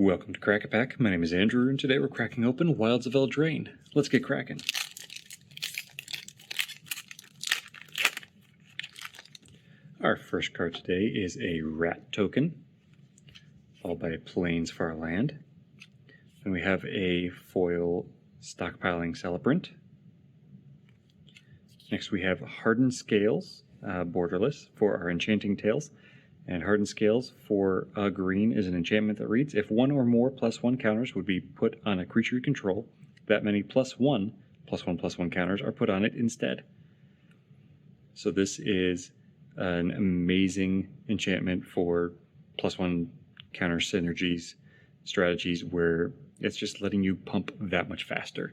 Welcome to Crack a Pack. My name is Andrew, and today we're cracking open Wilds of Eldraine. Let's get cracking. Our first card today is a rat token, followed by Plains Far Land. Then we have a foil stockpiling celebrant. Next we have Hardened Scales, borderless, for our enchanting tales. And Hardened Scales for a green is an enchantment that reads, if one or more +1 counters would be put on a creature you control, that many +1/+1/+1 counters are put on it instead. So this is an amazing enchantment for +1 counter synergies, strategies where it's just letting you pump that much faster.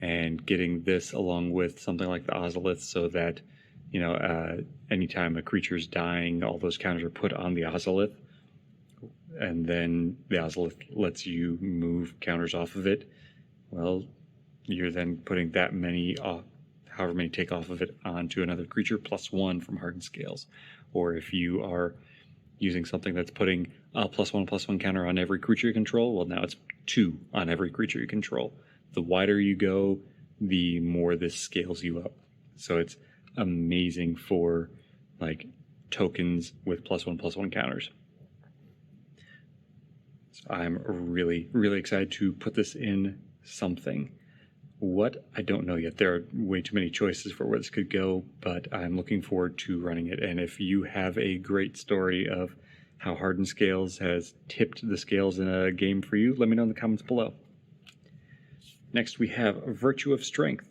And getting this along with something like the Ozolith so that anytime a creature's dying, all those counters are put on the Ozolith, and then the Ozolith lets you move counters off of it. Well, you're then putting that many off, however many take off of it, onto another creature +1 from Hardened Scales. Or if you are using something that's putting a +1/+1 counter on every creature you control, well, now it's 2 on every creature you control. The wider you go, the more this scales you up. So it's amazing for like tokens with +1/+1 counters. So I'm really excited to put this in something. What, I don't know yet. There are way too many choices for where this could go, but I'm looking forward to running it. And if you have a great story of how Hardened Scales has tipped the scales in a game for you, let me know in the comments below. Next we have Virtue of Strength,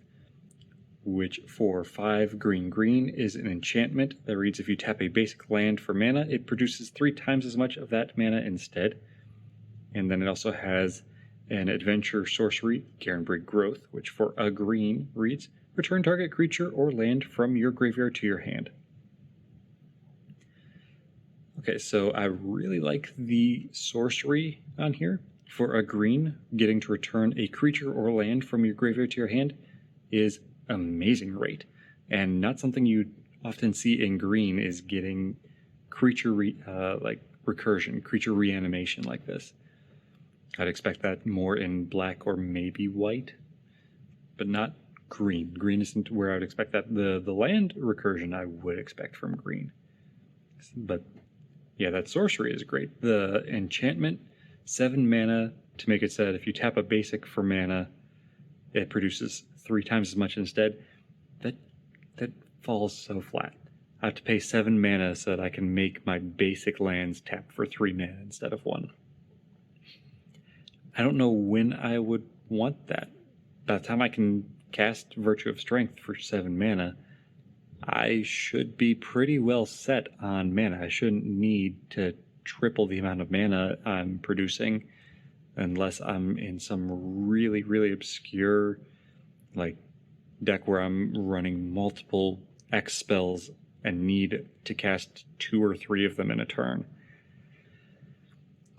which for 5 green is an enchantment that reads, if you tap a basic land for mana, it produces 3 times as much of that mana instead. And then it also has an adventure sorcery, Garenbrig Growth, which for a green reads, return target creature or land from your graveyard to your hand. Okay, so I really like the sorcery on here. For a green, getting to return a creature or land from your graveyard to your hand is amazing rate, and not something you often see in green is getting creature like recursion, creature reanimation like this. I'd expect that more in black or maybe white, but not green. Green isn't where I would expect that. The land recursion I would expect from green. But yeah, that sorcery is great. The enchantment, 7 mana to make it so that if you tap a basic for mana, it produces 3 times as much instead. That falls so flat. I have to pay 7 mana so that I can make my basic lands tap for 3 mana instead of 1. I don't know when I would want that. By the time I can cast Virtue of Strength for 7 mana, I should be pretty well set on mana. I shouldn't need to triple the amount of mana I'm producing unless I'm in some really obscure like deck where I'm running multiple X spells and need to cast 2 or 3 of them in a turn.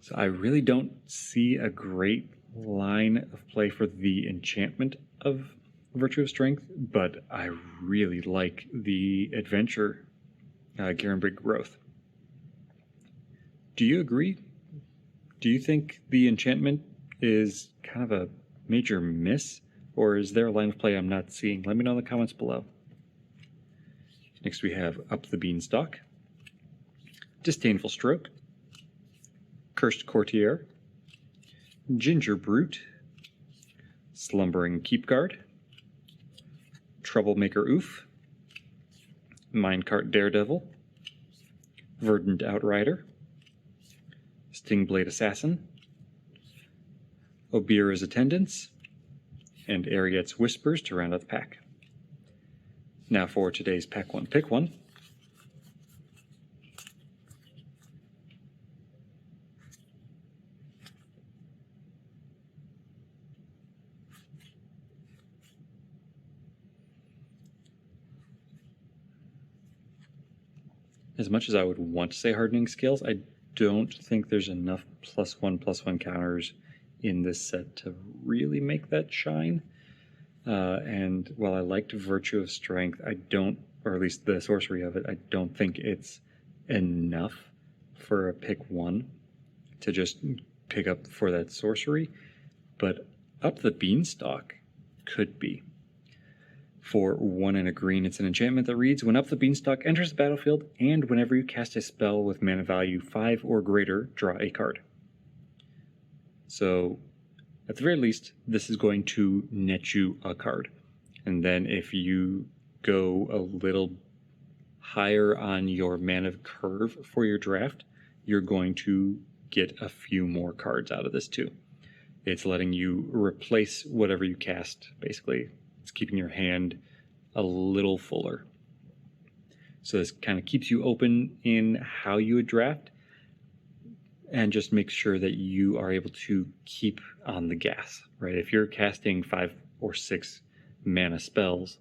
So I really don't see a great line of play for the enchantment of Virtue of Strength, but I really like the adventure, Garenbrig Growth. Do you agree? Do you think the enchantment is kind of a major miss? Or is there a line of play I'm not seeing? Let me know in the comments below. Next we have Up the Beanstalk, Disdainful Stroke, Cursed Courtier, Ginger Brute, Slumbering Keepguard, Troublemaker Oof, Minecart Daredevil, Verdant Outrider, Stingblade Assassin, Obira's Attendants, and Ariet's Whispers to round out the pack. Now for today's Pack 1 Pick 1. As much as I would want to say Hardening Scales, I don't think there's enough +1/+1 counters in this set to really make that shine. And while I liked Virtue of Strength, I don't, or at least the sorcery of it, I don't think it's enough for a pick 1 to just pick up for that sorcery, but Up the Beanstalk could be. For 1 and a green, it's an enchantment that reads, when Up the Beanstalk enters the battlefield, and whenever you cast a spell with mana value 5 or greater, draw a card. So, at the very least, this is going to net you a card. And then if you go a little higher on your mana curve for your draft, you're going to get a few more cards out of this too. It's letting you replace whatever you cast, basically. It's keeping your hand a little fuller. So this kind of keeps you open in how you would draft, and just makes sure that you are able to keep on the gas, right? If you're casting 5 or 6 mana spells,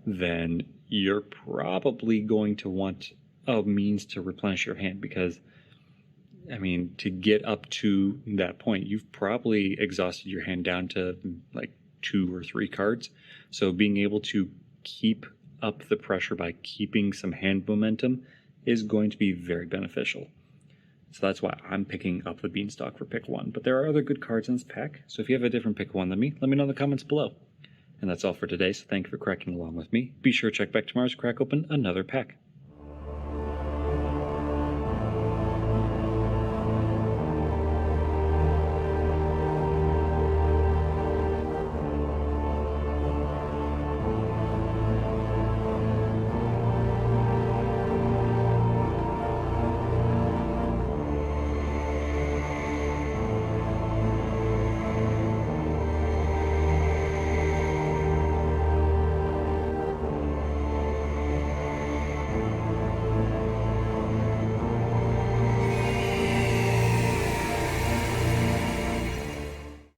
then you're probably going to want a means to replenish your hand, because, I mean, to get up to that point, you've probably exhausted your hand down to like 2 or 3 cards. So being able to keep up the pressure by keeping some hand momentum is going to be very beneficial. So that's why I'm picking Up the Beanstalk for pick 1. But there are other good cards in this pack, so if you have a different pick 1 than me, let me know in the comments below. And that's all for today, so thank you for cracking along with me. Be sure to check back tomorrow to crack open another pack.